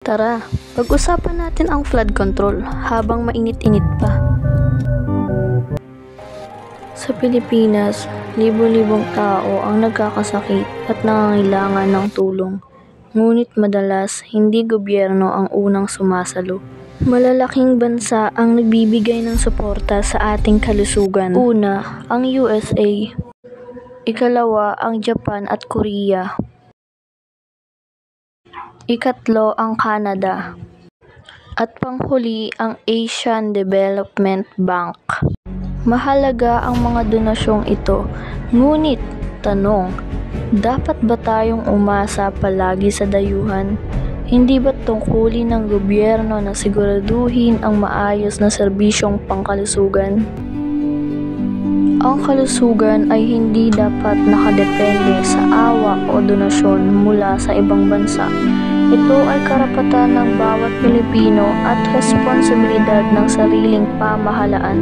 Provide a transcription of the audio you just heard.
Tara, pag-usapan natin ang flood control habang mainit-init pa. Sa Pilipinas, libo-libong tao ang nagkakasakit at nangangailangan ng tulong. Ngunit madalas, hindi gobyerno ang unang sumasalo. Malalaking bansa ang nagbibigay ng suporta sa ating kalusugan. Una, ang USA. Ikalawa, ang Japan at Korea. Ikatlo, ang Canada. At panghuli, ang Asian Development Bank. Mahalaga ang mga donasyong ito, ngunit tanong, dapat ba tayong umasa palagi sa dayuhan? Hindi ba tungkulin ng gobyerno na siguraduhin ang maayos na serbisyong pangkalusugan? Ang kalusugan ay hindi dapat nakadepende sa awa o donasyon mula sa ibang bansa. Ito ay karapatan ng bawat Pilipino at responsibilidad ng sariling pamahalaan.